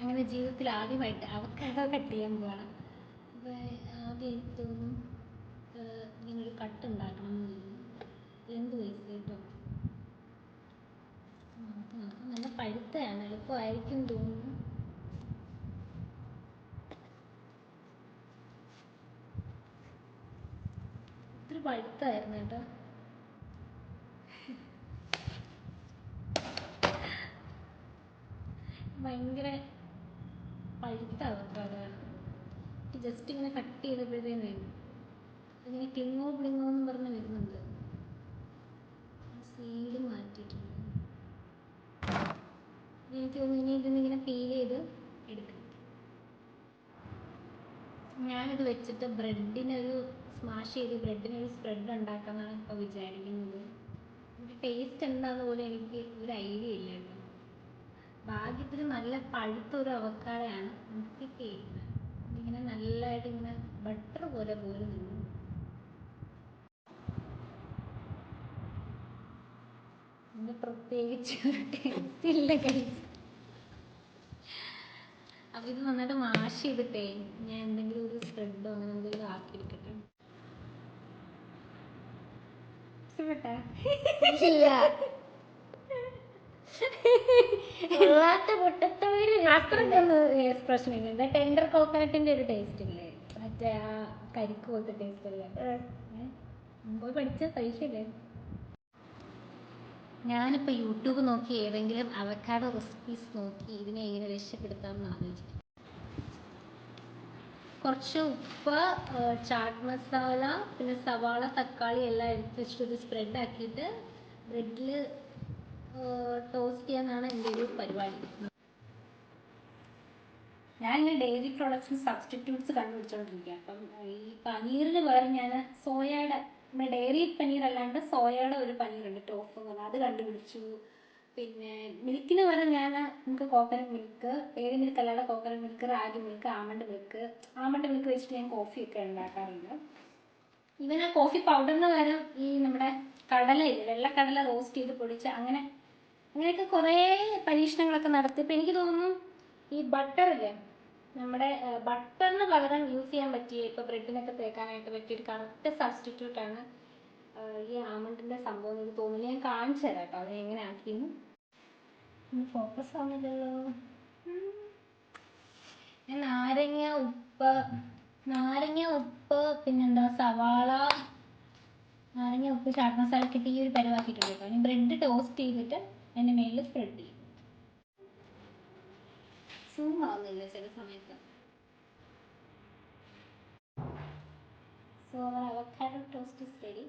അങ്ങനെ ജീവിതത്തിൽ ആദ്യമായിട്ട് അവക്കാഡോ കട്ട് ചെയ്യാൻ പോകണം. അപ്പോൾ ആദ്യം തോന്നും ഇങ്ങനൊരു കട്ട് ഉണ്ടാക്കണം എന്ന് തോന്നുന്നു. എന്ത് പൈസ കേട്ടോ, നല്ല പഴുത്തയാണ്, എളുപ്പമായിരിക്കും തോന്നുന്നു. ഇത്ര പഴുത്തായിരുന്നു കേട്ടോ. ഭയങ്കര പഴുത്ത അവക്കാഡോയാണ്. ജസ്റ്റ് ഇങ്ങനെ കട്ട് ചെയ്തപ്പോഴത്തേനും വരും ഇങ്ങനെ ക്ലിങ്ങോ പ്ലിങ്ങോ എന്ന് പറഞ്ഞ് വരുന്നുണ്ട്. സീഡ് മാറ്റിയിട്ടുണ്ട്. എനിക്ക് തോന്നുന്നു ഇനി ഇതിങ്ങനെ പീൽ ചെയ്ത് എടുക്കണം. ഞാനിത് വെച്ചിട്ട് ബ്രെഡിനൊരു സ്മാഷ് ചെയ്ത് ബ്രെഡിനൊരു സ്പ്രെഡ് ഉണ്ടാക്കാമെന്നാണ് ഇപ്പോൾ വിചാരിക്കുന്നത്. ഇതിൻ്റെ ടേസ്റ്റ് എന്താണെന്ന് പോലും എനിക്ക് ഒരു ഐഡിയ ഇല്ല കേട്ടോ. ഭാഗ്യത്തിന് നല്ല പഴുത്തൊരു അവക്കാഡോയാണ്. ഇങ്ങനെ നല്ലതായിട്ട് ഇങ്ങനെ ബട്ടർ പോലെ പോലും നിന്നു. ഇതിന് പ്രത്യേകിച്ച് ഒരു ടേസ്റ്റ് ഇല്ല കഴിച്ച്. അപ്പോൾ ഇത് നന്നായിട്ട് മാഷ് ചെയ്തിട്ടേ ഞാൻ എന്തെങ്കിലും ഒരു സ്പ്രെഡോ അങ്ങനെ എന്തെങ്കിലും ആക്കിയെടുക്കട്ടെ. എക്സ്പ്രഷൻ ഇല്ല. ടെൻഡർ കോക്കനട്ടിന്റെ ഒരു ടേസ്റ്റ് ഇല്ലേ, മറ്റേ ആ കരിക്ക് പോലത്തെ ടേസ്റ്റ് അല്ലേ. പോയി പഠിച്ച പൈസ ഇല്ലേ. ഞാനിപ്പോൾ യൂട്യൂബ് നോക്കി ഏതെങ്കിലും അവക്കാഡോ റെസിപ്പീസ് നോക്കി ഇതിനെ എങ്ങനെ രക്ഷപ്പെടുത്താമെന്ന് ആലോചിച്ചു. കുറച്ച് ഉപ്പ്, ചാട്ട് മസാല, പിന്നെ സവാള, തക്കാളി എല്ലാം എടുത്ത് വെച്ചിട്ടൊരു സ്പ്രെഡ് ആക്കിയിട്ട് ബ്രെഡിൽ ടോസ്റ്റ് ചെയ്യാനാണ് എൻ്റെ ഒരു പരിപാടി. ഞാനിങ്ങനെ ഡെയറി പ്രൊഡക്ട്സിന് സബ്സ്റ്റിറ്റ്യൂട്ട്സ് കണ്ടുപിടിച്ചോണ്ടിരിക്കുക. അപ്പം ഈ പനീറിന് വേറെ ഞാൻ സോയയുടെ, നമ്മുടെ ഡെയറി പനീർ അല്ലാണ്ട് സോയയുടെ ഒരു പനീറുണ്ട് ടോഫ് എന്ന് പറഞ്ഞാൽ, അത് കണ്ടുപിടിച്ചു. പിന്നെ മിൽക്കിന് പകരം ഞാൻ നമുക്ക് കോക്കനട്ട് മിൽക്ക്, ഡെയറി മിൽക്ക് അല്ലാതെ coconut milk, ragi milk, almond milk വെച്ചിട്ട് ഞാൻ കോഫിയൊക്കെ ഉണ്ടാക്കാറുണ്ട്. ഇവൻ ആ കോഫി പൗഡറിന് പകരം ഈ നമ്മുടെ കടലയില്ലേ, വെള്ളക്കടല റോസ്റ്റ് ചെയ്ത് പൊടിച്ച് അങ്ങനെയൊക്കെ കുറേ പരീക്ഷണങ്ങളൊക്കെ നടത്തി. ഇപ്പം എനിക്ക് തോന്നുന്നു ഈ ബട്ടറില്ലേ, നമ്മുടെ ബട്ടറിന് പകരം യൂസ് ചെയ്യാൻ പറ്റിയ, ഇപ്പോൾ ബ്രെഡിനൊക്കെ തേക്കാനായിട്ട് പറ്റിയൊരു കറക്റ്റ് സബ്സ്റ്റിറ്റ്യൂട്ടാണ് ഈ ആമണ്ടിൻ്റെ സംഭവം എനിക്ക് തോന്നുന്നു. ഞാൻ കാണിച്ചു തരാം കേട്ടോ അത് എങ്ങനെ ആക്കിയെന്ന്. ഫോക്കസ് ആവുന്നില്ലല്ലോ. ഞാൻ നാരങ്ങ, ഉപ്പ്, പിന്നെന്താ സവാള, നാരങ്ങ, ഉപ്പ്, ചാട്ട് മസാല കിട്ടി ഈ ഒരു പരിവാക്കിയിട്ടുണ്ട് കേട്ടോ. ഇനി ബ്രെഡ് ടോസ്റ്റ് ചെയ്തിട്ട് അതിൻ്റെ മേലിൽ സ്പ്രെഡ് ചെയ്യും. സൂം ആവുന്നില്ല ചില സമയത്ത്. So avocado toast is ready.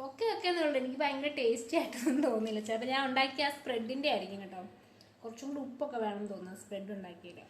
Okay എന്നുള്ളത് എനിക്ക് ഭയങ്കര ടേസ്റ്റി ആയിട്ടൊന്നും തോന്നില്ല. ചിലപ്പോൾ ഞാൻ ഉണ്ടാക്കിയ ആ സ്പ്രെഡിൻ്റെ ആയിരിക്കും കേട്ടോ. കുറച്ചും കൂടി ഉപ്പൊക്കെ വേണം തോന്നുന്നു സ്പ്രെഡ് ഉണ്ടാക്കിയത്.